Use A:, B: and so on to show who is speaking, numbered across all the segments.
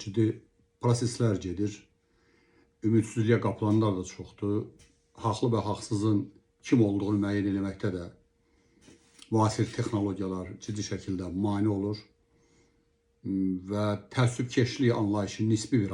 A: ciddi proseslər gedir. Ümidsizliyə qapılanlar da çoxdur. Haqlı və haqsızın kim olduğunu müəyyən etməkdə də müasir texnologiyalar ciddi şəkildə mane olur və təəssübkeşlik anlayışı nisbi bir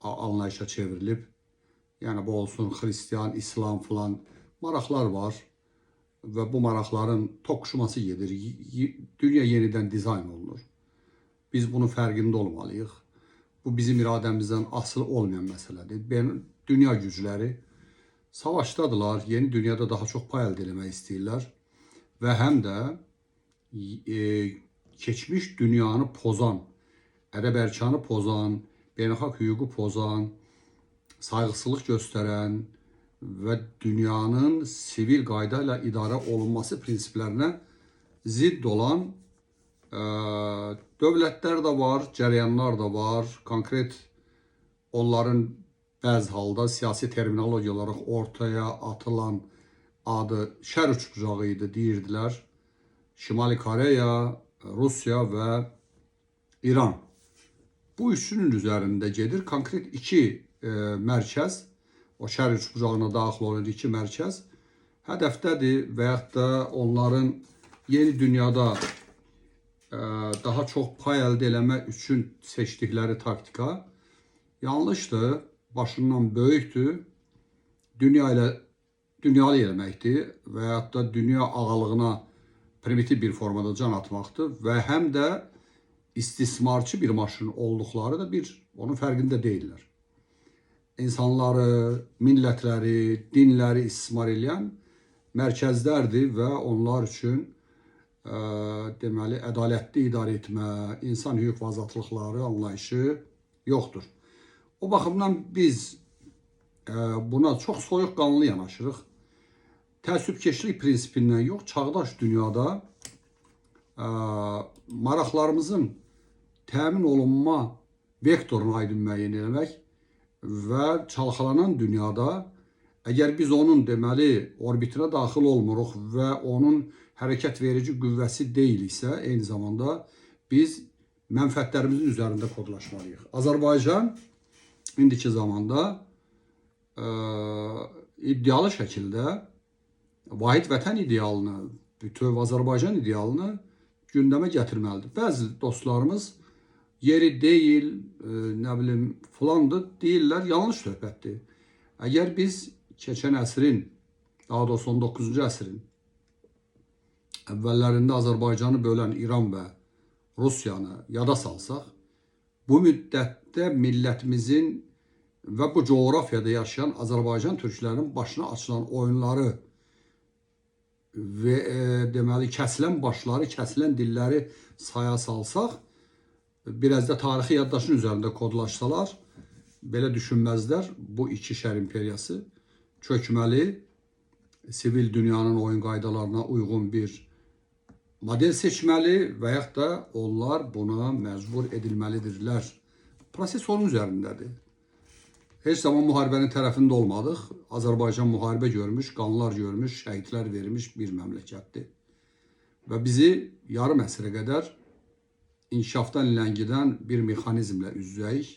A: anlayışa çevrilib. Yəni bu olsun Hristiyan, İslam filan maraqlar var və bu maraqların toqquşması gedir. Dünya yenidən dizayn olunur. Biz bunun fərqində olmalıyıq. Bu bizim iradəmizdən asılı olmayan məsələdir. Dünya gücləri savaşdadılar, yeni dünyada daha çox pay əldə etmək istəyirlər və həm də keçmiş dünyanı pozan, ədəb-ərkanı pozan, beynəlxalq hüququ pozan, sayğısızlıq göstərən və dünyanın sivil qayda ilə idarə olunması prinsiplərinə zidd olan dövlətlər də var, cərəyanlar da var. Konkret onların bəzi halda siyasi terminologiya olaraq ortaya atılan adı şər uçbucağı idi, deyirdilər. Şimali Koreya, Rusiya və İran. Bu üçünün üzərində gedir. Konkret iki mərkəz, o şər uçbucağına daxil olan iki mərkəz hədəfdədir və yaxud da onların yeni dünyada daha çox pay əldə eləmək üçün seçdikləri taktika yanlışdır, başından böyükdür, dünyalı eləməkdir və yaxud da dünya ağalığına primitiv bir formada can atmaqdır və həm də istismarçı bir maşın olduqları da onun fərqində deyirlər. İnsanları, millətləri, dinləri istismar edən mərkəzlərdir və onlar üçün deməli, ədalətli idarə etmə, insan hüquq və azadlıqları anlayışı yoxdur. O baxımdan biz buna çox soyuqqanlı yanaşırıq. Təəssübkeşlik prinsipindən yox, çağdaş dünyada maraqlarımızın təmin olunma vektorunu aydın müəyyən etmək və çalxalanan dünyada əgər biz onun deməli orbitinə daxil olmuruq və onun hərəkət verici qüvvəsi deyiliksə, eyni zamanda biz mənfəətlərimizin üzərində kodlaşmalıyıq. Azərbaycan indiki zamanda iddialı şəkildə vahid vətən idealını, bütöv Azərbaycan idealını gündəmə gətirməlidir. Bəzi dostlarımız yeri deyil, nə bilim, filandır deyirlər, yanlış söhbətdir. Əgər biz keçən əsrin, daha doğrusu 19-cu əsrin əvvəllərində Azərbaycanı bölən İran və Rusiyanı yada salsaq, bu müddətdə millətimizin və bu coğrafiyada yaşayan Azərbaycan türklərinin başına açılan oyunları və deməli kəsilən başları, kəsilən dilləri saya salsaq, biraz da tarixi yaddaşın üzərində kodlaşsalar, belə düşünməzlər. Bu iki şər imperiyası çökməli, sivil dünyanın oyun qaydalarına uyğun bir model seçməli və yaxud da onlar buna məcbur edilməlidirlər. Proses onun üzərindədir. Heç zaman müharibənin tərəfində olmadıq. Azərbaycan müharibə görmüş, qanlar görmüş, şəhidlər vermiş bir məmləkətdir. Və bizi yarım əsrə qədər inkişafdan ləngidən bir mexanizmlə üz-üzəyik.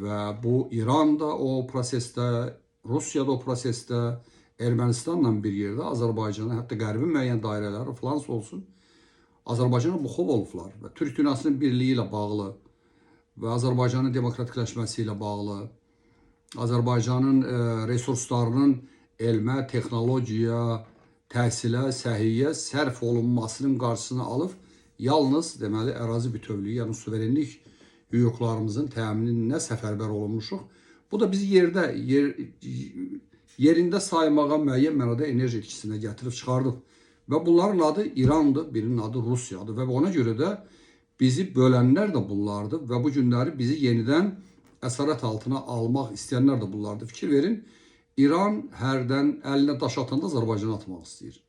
A: Və bu İran da o prosesdə, Rusiya da o prosesdə, Ermənistanla bir yerdə Azərbaycana, hətta qərbin müəyyən dairələri, Frans olsun, Azərbaycana buxov olublar və Türk dünyasının birliyi ilə bağlı və Azərbaycanın demokratikləşməsi ilə bağlı, Azərbaycanın resurslarının elmə, texnologiya, təhsilə, səhiyyə sərf olunmasının qarşısını alıb, yalnız deməli ərazi bütövlüyü, yəni suverenlik hüquqlarımızın təmininə səfərbər olunmuşuq. Bu da bizi yerində saymağa müəyyən mənada enerji etkisinə gətirib çıxardıb. Və bunların adı İrandır, birinin adı Rusiyadır və ona görə də bizi bölənlər də bunlardır və bu günləri bizi yenidən əsarət altına almaq istəyənlər də bunlardır. Fikir verin, İran hərdən əlinə daş atanda Azərbaycanı atmaq istəyir.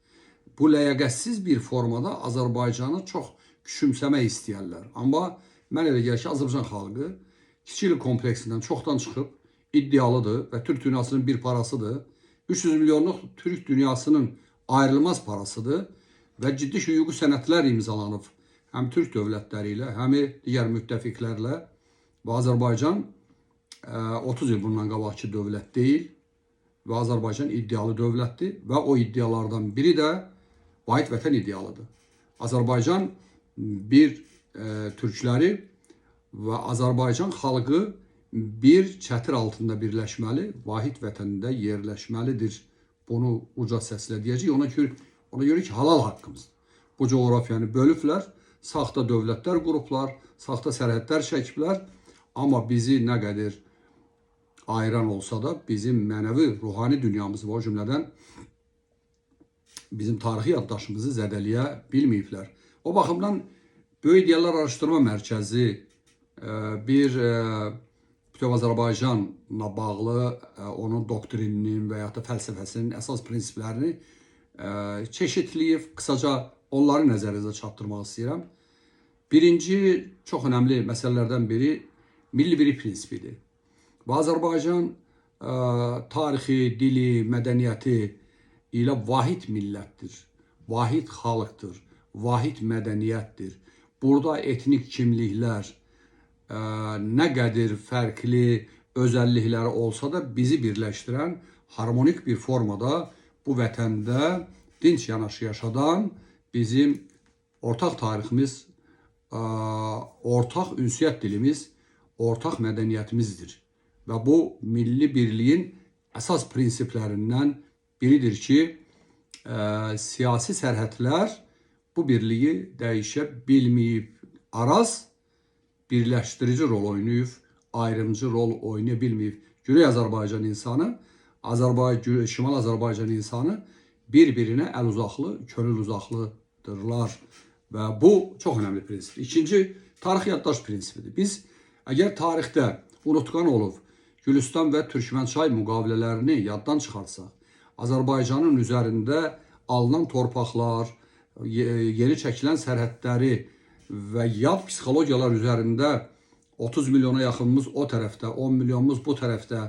A: Bu ləyaqətsiz bir formada Azərbaycanı çox küçümsəmək istəyərlər. Amma mən elə gəlir ki, Azərbaycan xalqı kiçilik kompleksindən çoxdan çıxıb, iddialıdır və Türk dünyasının bir parasıdır. 300 milyonluq Türk dünyasının ayrılmaz parasıdır və ciddi hüquqi sənədlər imzalanıb həm Türk dövlətləri ilə, həm digər müttəfiqlərlə və Azərbaycan 30 il bundan qabaqki dövlət deyil və Azərbaycan iddialı dövlətdir və o iddialardan biri də vahid vətən iddialıdır. Azərbaycan bir türkləri və Azərbaycan xalqı bir çətir altında birləşməli, vahid vətəndə yerləşməlidir. Bunu uca səslə deyəcək. Ona görə ki, halal haqqımızdır. Bu coğrafyanı bölüblər, saxta dövlətlər qurublar, saxta sərhədlər çəkiblər. Amma bizi nə qədər ayıran olsa da bizim mənəvi, ruhani dünyamızı və o cümlədən bizim tarixi yaddaşımızı zədələyə bilməyiblər. O baxımdan Böyük İdeallar Araşdırma Mərkəzi bir Bütöv Azərbaycanla bağlı onun doktrininin və ya da fəlsəfəsinin əsas prinsiplərini çeşidləyib, qısaca onları nəzərinizə çatdırmaq istəyirəm. Birinci, çox önəmli məsələlərdən biri milli birlik prinsipidir. Və Azərbaycan tarixi, dili, mədəniyyəti ilə vahid millətdir, vahid xalqdır, vahid mədəniyyətdir. Burada etnik kimliklər nə qədər fərqli özəllikləri olsa da bizi birləşdirən harmonik bir formada bu vətəndə dinç yanaşı yaşadan bizim ortaq tariximiz, ortaq ünsiyyət dilimiz, ortaq mədəniyyətimizdir. Və bu milli birliyin əsas prinsiplərindən biridir ki, siyasi sərhədlər bu birliyi dəyişə bilməyib. Araz birləşdirici rol oynayıb, ayrımcı rol oynaya bilməyib. Güney Azərbaycan insanı, Şimal Azərbaycan insanı bir-birinə əl uzaqlı, könül uzaqlıdırlar. Və bu çox önəmli prinsipdir. İkinci, tarix yaddaş prinsipidir. Biz əgər tarixdə unutqan olub, Gülüstan və Türkmənçay müqavilələrini yaddan çıxarsaq, Azərbaycanın üzərində alınan torpaqlar, yeni çəkilən sərhədləri və yad psixologiyalar üzərində 30 milyona yaxınımız o tərəfdə, 10 milyonumuz bu tərəfdə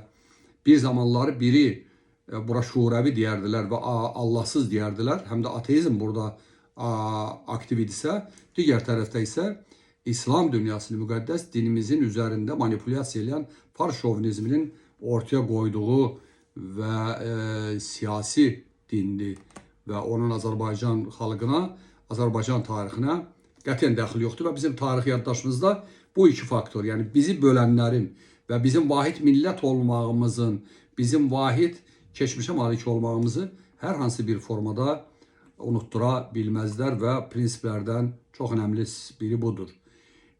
A: bir zamanları biri bura şuurəvi deyərdilər və Allahsız deyərdilər. Həm də ateizm burada aktiv idisə, digər tərəfdə isə İslam dünyasını müqəddəs dinimizin üzərində manipulyasiya edən fars şovinizminin ortaya qoyduğu və siyasi dindir və onun Azərbaycan xalqına, Azərbaycan tarixinə qətiyyən dəxil yoxdur və bizim tarixi yaddaşımızda bu iki faktor, yəni bizi bölənlərin və bizim vahid millət olmağımızın, bizim vahid keçmişə malik olmağımızı hər hansı bir formada unuttura bilməzlər və prinsiplərdən çox önəmli biri budur.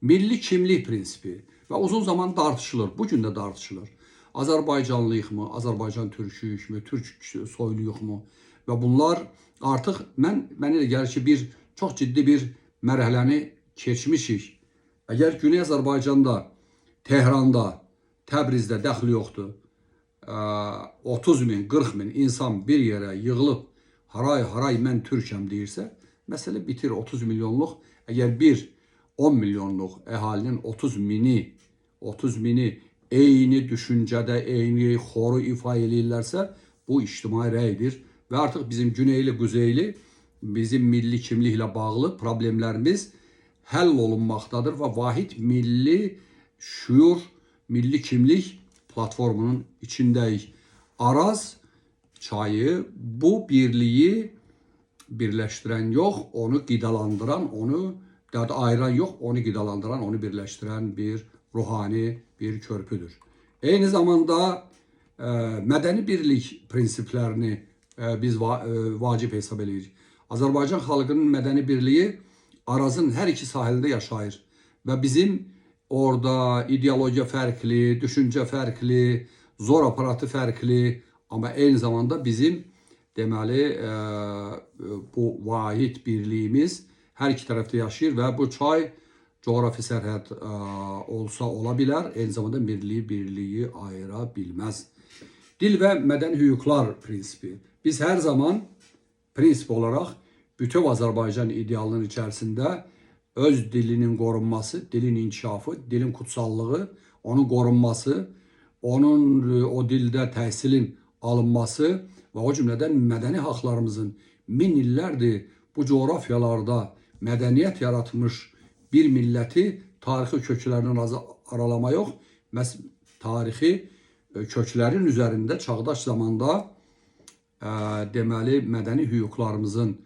A: Milli kimlik prinsipi və uzun zaman tartışılır, bugün də tartışılır. Azərbaycanlıyıq mı, Azərbaycan türküyük mü, türk soyluyuq mu? Və bunlar artıq mənə elə gəlir ki, bir çox ciddi bir mərhələni keçmişik. Əgər Güney Azərbaycanda, Tehranda, Təbrizdə dəxli yoxdur, 30 min, 40 min insan bir yerə yığılıb haray mən türkəm deyirsə, məsələ bitir. 30 milyonluq, əgər bir 10 milyonluq əhalinin 30 mini eyni düşüncədə, eyni xoru ifa eləyirlərsə, bu ictimai rəydir və artıq bizim güneyli, quzeyli, bizim milli kimliklə bağlı problemlərimiz həll olunmaqdadır və vahid milli şüur, milli kimlik platformunun içindəyik. Araz çayı bu birliyi birləşdirən yox, onu qidalandıran, onu ayıran yox, onu qidalandıran, onu birləşdirən bir ruhani bir körpüdür. Eyni zamanda mədəni birlik prinsiplərini biz vacib hesab edirik. Azərbaycan xalqının mədəni birliyi Arazın hər iki sahilində yaşayır və bizim orada ideologiya fərqli, düşüncə fərqli, zor aparatı fərqli, amma eyni zamanda bizim deməli bu vahid birliyimiz hər iki tərəfdə yaşayır və bu çay coğrafi sərhəd olsa ola bilər, eyni zamanda birliyi ayıra bilməz. Dil və mədəni hüquqlar prinsipi. Biz hər zaman prinsip olaraq bütöv Azərbaycan idealının içərisində öz dilinin qorunması, dilin inkişafı, dilin kutsallığı, onun qorunması, onun o dildə təhsilin alınması və o cümlədən mədəni haqlarımızın min illərdir bu coğrafyalarda mədəniyyət yaratmış bir milləti tarixi köklərindən aralama yox, məhz tarixi köklərin üzərində çağdaş zamanda deməli mədəni hüquqlarımızın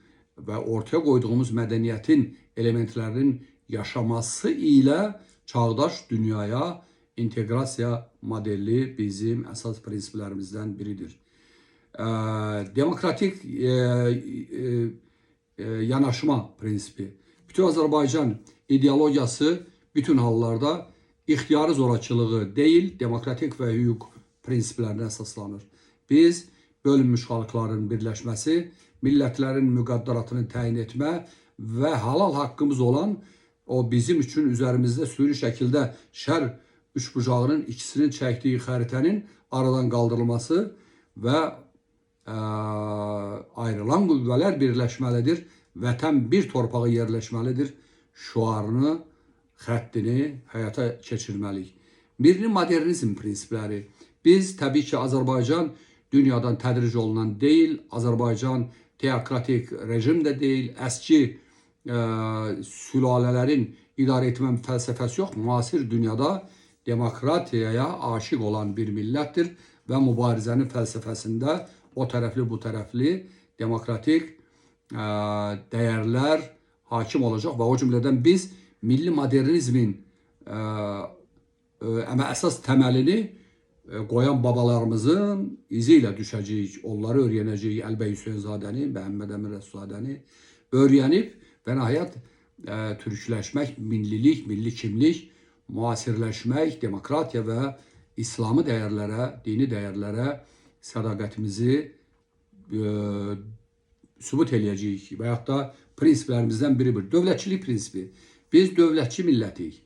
A: və ortaya qoyduğumuz mədəniyyətin elementlərinin yaşaması ilə çağdaş dünyaya inteqrasiya modeli bizim əsas prinsiplərimizdən biridir. Demokratik yanaşma prinsipi. Bütün Azərbaycan ideologiyası bütün hallarda ixtiyari zorakılığı deyil, demokratik və hüquq prinsiplərinə əsaslanır. Biz bölünmüş xalqların birləşməsi, millətlərin müqəddəratını təyin etmə və halal haqqımız olan o bizim üçün üzərimizdə sürü şəkildə şər üçbucağının ikisinin çəkdiyi xəritənin aradan qaldırılması və ayrılan qüvvələr birləşməlidir, vətən bir torpağa yerləşməlidir şüarını, xəttini həyata keçirməliyik. Milli modernizm prinsipləri. Biz təbii ki, Azərbaycan dünyadan tədric olunan deyil, Azərbaycan teokratik rejim də deyil, əski sülalələrin idarə etmə fəlsəfəsi yox, müasir dünyada demokratiyaya aşiq olan bir millətdir və mübarizənin fəlsəfəsində o tərəfli, bu tərəfli demokratik dəyərlər hakim olacaq və o cümlədən biz milli modernizmin əsas təməlini qoyan babalarımızın izi ilə düşəcəyik, onları öyrənəcəyik, Əlbəy Hüseynzadəni, Məhəmməd Əmin Rəsulzadəni öyrənib və nəhayət türkləşmək, millilik, milli kimlik, müasirləşmək, demokratiya və İslami dəyərlərə, dini dəyərlərə sədaqətimizi sübut eləyəcəyik və yaxud da prinsiplərimizdən biridir. Dövlətçilik prinsipi. Biz dövlətçi millətik.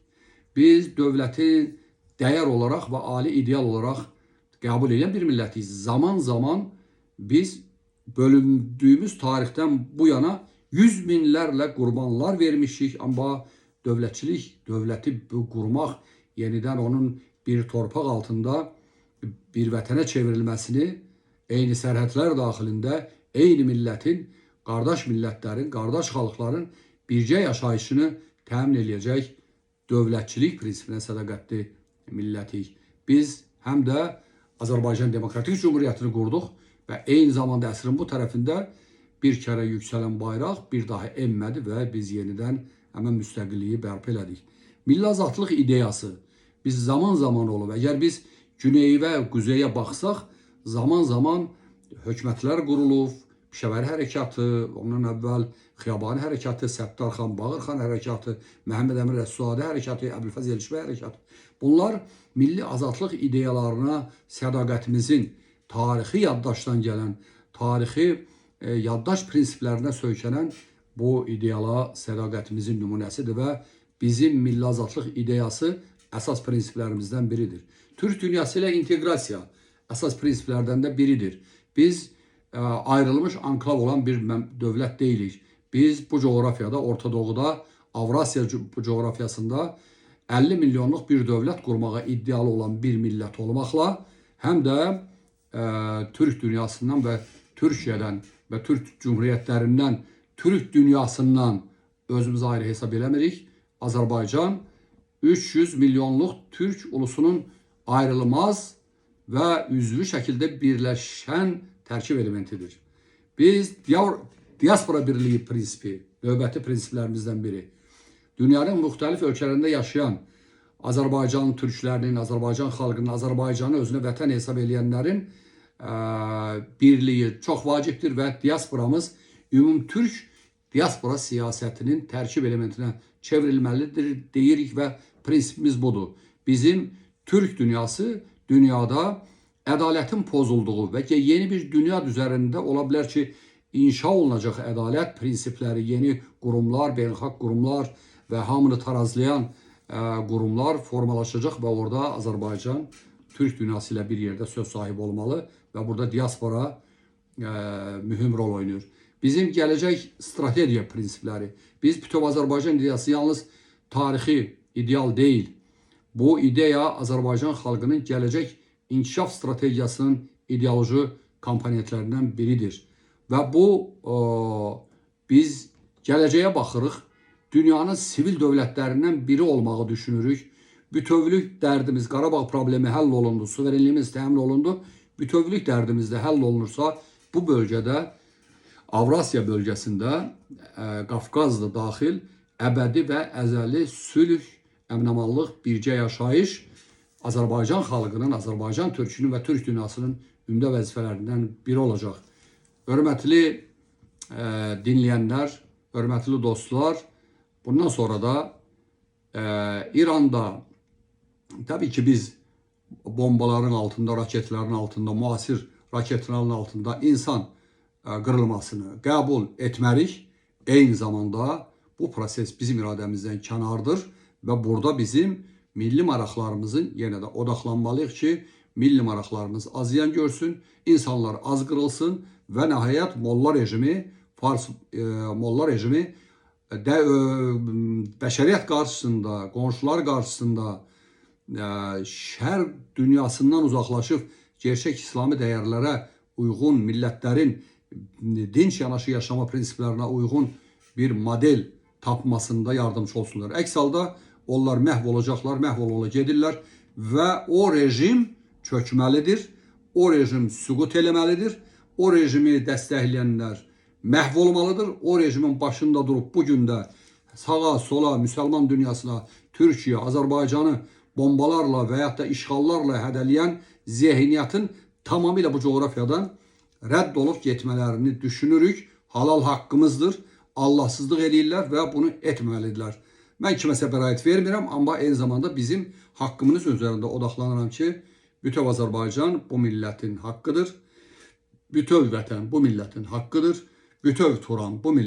A: Biz dövlətin dəyər olaraq və ali ideal olaraq qəbul edən bir millətik. Zaman zaman biz bölündüyümüz tarixdən bu yana yüz minlərlə qurbanlar vermişik, amma dövlətçilik, dövləti qurmaq, yenidən onun bir torpaq altında bir vətənə çevrilməsini eyni sərhədlər daxilində eyni millətin, qardaş millətlərin, qardaş xalqların bircə yaşayışını təmin edəcək dövlətçilik prinsipinə sədaqətli millətik. Biz həm də Azərbaycan Demokratik Cumhuriyyətini qurduq və eyni zamanda əsrin bu tərəfində bir kərə yüksələn bayraq bir daha enmədi və biz yenidən həmən müstəqilliyi bərpa elədik. Milli azadlıq ideyası biz zaman olub. Əgər biz güneyi və quzeyə baxsaq, zaman hökumətlər qurulub, Pişəvəri hərəkatı, ondan əvvəl Xiyabani hərəkatı, Səttarxan, Bağırxan hərəkatı, Məhəmməd Əmin Rəsulzadə hərəkatı, Əbülfəz Elçibay hərəkatı. Bunlar milli azadlıq ideyalarına sədaqətimizin tarixi yaddaşdan gələn, tarixi yaddaş prinsiplərinə söykənən bu ideala sədaqətimizin nümunəsidir və bizim milli azadlıq ideyası əsas prinsiplərimizdən biridir. Türk dünyası ilə inteqrasiya əsas prinsiplərdən də biridir. Biz ayrılmış anklav olan bir dövlət deyilik. Biz bu coğrafiyada, Orta Doğuda, Avrasiya coğrafiyasında 50 milyonluq bir dövlət qurmağa iddialı olan bir millət olmaqla həm də Türk dünyasından və Türkiyədən və Türk Cumhuriyyətlərindən, Türk dünyasından özümüz ayrı hesab eləmirik. Azərbaycan 300 milyonluq Türk ulusunun ayrılmaz və üzvü şəkildə birləşən tərkib elementidir. Biz diaspora birliyi prinsipi, növbəti prinsiplərimizdən biri. Dünyanın müxtəlif ölkələrində yaşayan Azərbaycan türklərinin, Azərbaycan xalqının, Azərbaycanı özünə vətən hesab eləyənlərin birliyi çox vacibdir və diasporamız ümumtürk diaspora siyasətinin tərkib elementinə çevrilməlidir deyirik və prinsipimiz budur. Bizim Türk dünyası dünyada ədalətin pozulduğu və ki, yeni bir dünya üzərində ola bilər ki, inşa olunacaq ədalət prinsipləri, yeni qurumlar, beynəlxalq qurumlar və hamını tarazlayan qurumlar formalaşacaq və orada Azərbaycan Türk dünyası ilə bir yerdə söz sahibi olmalı və burada diaspora mühüm rol oynayır. Bizim gələcək strategiya prinsipləri. Biz bütöv Azərbaycan ideyası yalnız tarixi ideal deyil. Bu ideya Azərbaycan xalqının gələcək inkişaf strategiyasının ideoloji komponentlərindən biridir. Və bu biz gələcəyə baxırıq. dünyanın sivil dövlətlərindən biri olmağı düşünürük. Bütövlük dərdimiz, Qarabağ problemi həll olundu, suverenliyimiz təmin olundu. Bütövlük dərdimiz də həll olunursa, bu bölgədə, Avrasiya bölgəsində, Qafqazda daxil, əbədi və əzəli sülh, əmin-amanlıq, birgə yaşayış Azərbaycan xalqının, Azərbaycan türkünün və türk dünyasının ümdə vəzifələrindən biri olacaq. Hörmətli dinləyənlər, hörmətli dostlar, bundan sonra da İranda təbii ki biz bombaların altında, raketlərin altında, müasir raketlərin altında insan qırılmasını qəbul etmərik. Eyni zamanda bu proses bizim iradəmizdən kənardır və burada bizim milli maraqlarımızın yenə də odaqlanmalıyıq ki, milli maraqlarımız az ziyan görsün, insanlar az qırılsın və nəhayət molla rejimi bəşəriyyət qarşısında, qonşular qarşısında şər dünyasından uzaqlaşıb gerçək İslami dəyərlərə uyğun, millətlərin dinç yanaşı yaşama prinsiplərinə uyğun bir model tapmasında yardımcı olsunlar. Əks halda onlar məhv olacaqlar, məhv olmalı gedirlər və o rejim çökməlidir, o rejim süqut eləməlidir, o rejimi dəstəkləyənlər məhv olmalıdır, o rejimin başında durub bugün də sağa, sola, müsəlman dünyasına, Türkiyə, Azərbaycanı bombalarla və yaxud da işğallarla hədələyən zehniyyətin tamamilə bu coğrafyadan rədd olub getmələrini düşünürük. Halal haqqımızdır. Allahsızlıq eləyirlər və bunu etməlidirlər. Mən kiməsə bəraət vermirəm, amma eyni zamanda bizim haqqımız üzərində odaqlanıram ki, bütöv Azərbaycan bu millətin haqqıdır. Bütöv vətən bu millətin haqqıdır. Bütöv Turan bu millətin